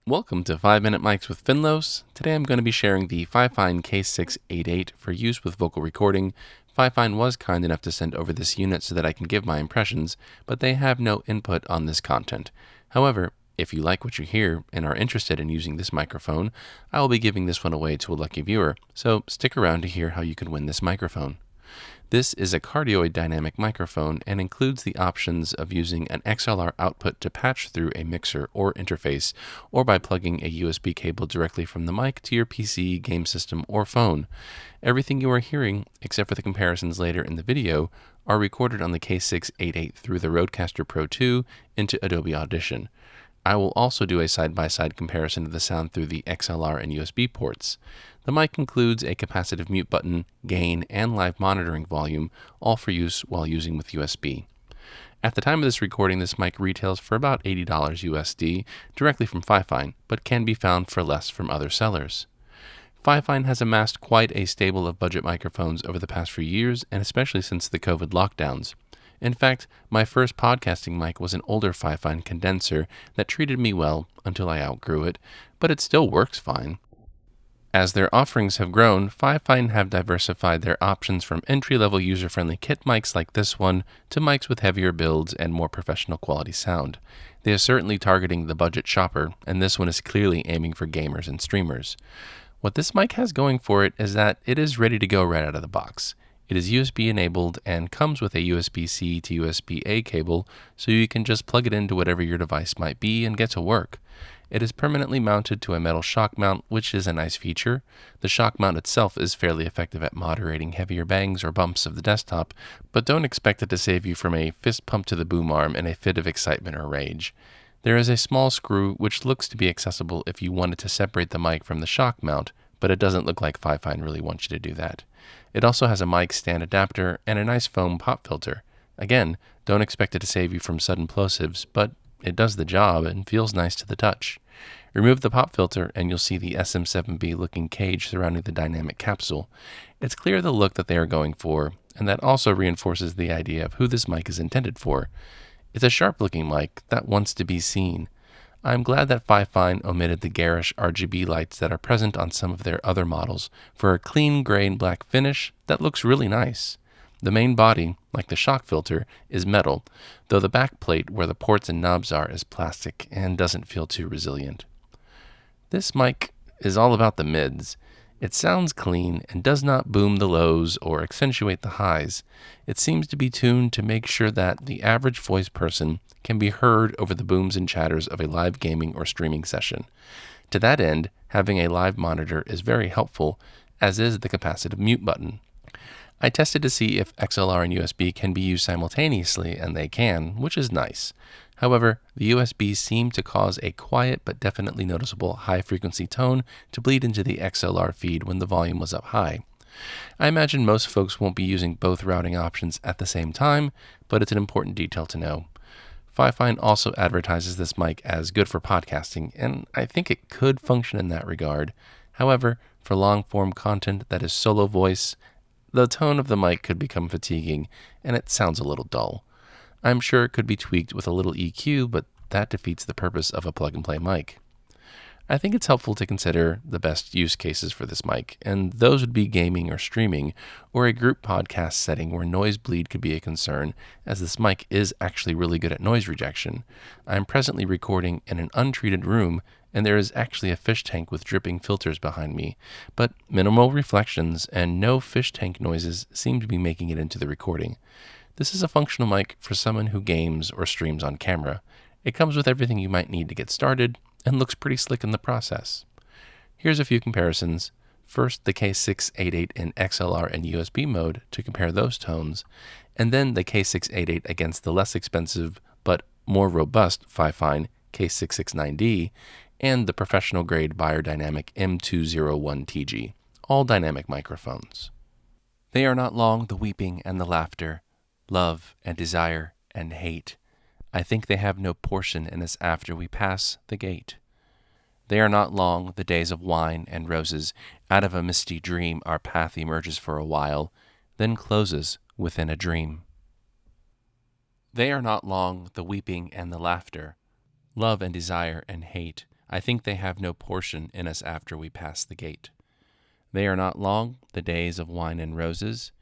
Welcome to 5-Minute Mics with Finlos. Today I'm going to be sharing the Fifine K688 for use with vocal recording. Fifine was kind enough to send over this unit so that I can give my impressions, but they have no input on this content. However, if you like what you hear and are interested in using this microphone, I will be giving this one away to a lucky viewer, so stick around to hear how you can win this microphone. This is a cardioid dynamic microphone and includes the options of using an XLR output to patch through a mixer or interface, or by plugging a USB cable directly from the mic to your PC, game system, or phone. Everything you are hearing, except for the comparisons later in the video, are recorded on the K688 through the Rodecaster Pro 2 into Adobe Audition. I will also do a side-by-side comparison of the sound through the XLR and USB ports. The mic includes a capacitive mute button, gain, and live monitoring volume, all for use while using with USB. At the time of this recording, this mic retails for about $80 USD directly from Fifine, but can be found for less from other sellers. Fifine has amassed quite a stable of budget microphones over the past few years, and especially since the COVID lockdowns. In fact, my first podcasting mic was an older Fifine condenser that treated me well until I outgrew it, but it still works fine. As their offerings have grown, Fifine have diversified their options from entry-level user-friendly kit mics like this one to mics with heavier builds and more professional quality sound. They are certainly targeting the budget shopper, and this one is clearly aiming for gamers and streamers. What this mic has going for it is that it is ready to go right out of the box. It is USB enabled and comes with a USB-C to USB-A cable, so you can just plug it into whatever your device might be and get to work. It is permanently mounted to a metal shock mount, which is a nice feature. The shock mount itself is fairly effective at moderating heavier bangs or bumps of the desktop, but don't expect it to save you from a fist pump to the boom arm in a fit of excitement or rage. There is a small screw which looks to be accessible if you wanted to separate the mic from the shock mount, but it doesn't look like Fifine really wants you to do that. It also has a mic stand adapter and a nice foam pop filter. Again, don't expect it to save you from sudden plosives, but it does the job and feels nice to the touch. Remove the pop filter and you'll see the SM7B looking cage surrounding the dynamic capsule. It's clear the look that they are going for, and that also reinforces the idea of who this mic is intended for. It's a sharp looking mic that wants to be seen. I'm glad that Fifine omitted the garish RGB lights that are present on some of their other models for a clean gray and black finish that looks really nice. The main body, like the shock filter, is metal, though the back plate where the ports and knobs are is plastic and doesn't feel too resilient. This mic is all about the mids. It sounds clean and does not boom the lows or accentuate the highs. It seems to be tuned to make sure that the average voice person can be heard over the booms and chatters of a live gaming or streaming session. To that end, having a live monitor is very helpful, as is the capacitive mute button. I tested to see if XLR and USB can be used simultaneously, and they can, which is nice. However, the USB seemed to cause a quiet but definitely noticeable high-frequency tone to bleed into the XLR feed when the volume was up high. I imagine most folks won't be using both routing options at the same time, but it's an important detail to know. Fifine also advertises this mic as good for podcasting, and I think it could function in that regard. However, for long-form content that is solo voice, the tone of the mic could become fatiguing, and it sounds a little dull. I'm sure it could be tweaked with a little EQ, but that defeats the purpose of a plug-and-play mic. I think it's helpful to consider the best use cases for this mic, and those would be gaming or streaming, or a group podcast setting where noise bleed could be a concern, as this mic is actually really good at noise rejection. I'm presently recording in an untreated room, and there is actually a fish tank with dripping filters behind me, but minimal reflections and no fish tank noises seem to be making it into the recording. This is a functional mic for someone who games or streams on camera. It comes with everything you might need to get started, and looks pretty slick in the process. Here's a few comparisons. First, the K688 in XLR and USB mode to compare those tones, and then the K688 against the less expensive but more robust Fifine K669d and the professional-grade Beyerdynamic M201 TG, all dynamic microphones. They are not long, the weeping and the laughter, love and desire and hate. I think they have no portion in us after we pass the gate. They are not long, the days of wine and roses. Out of a misty dream our path emerges for a while, then closes within a dream. They are not long, the weeping and the laughter, love and desire and hate. I think they have no portion in us after we pass the gate. They are not long, the days of wine and roses.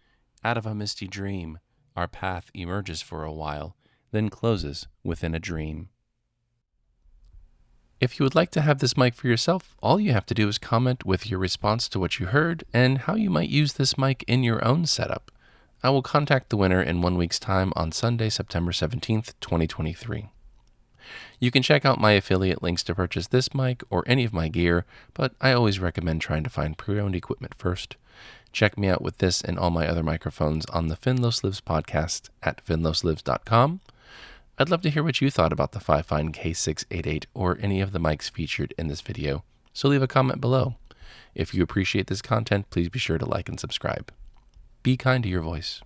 Out of a misty dream, our path emerges for a while, then closes within a dream. If you would like to have this mic for yourself, all you have to do is comment with your response to what you heard and how you might use this mic in your own setup. I will contact the winner in 1 week's time on Sunday, September 17th, 2023. You can check out my affiliate links to purchase this mic or any of my gear, but I always recommend trying to find pre-owned equipment first. Check me out with this and all my other microphones on the Finlos Lives podcast at finloslives.com. I'd love to hear what you thought about the Fifine K688 or any of the mics featured in this video, so leave a comment below. If you appreciate this content, please be sure to like and subscribe. Be kind to your voice.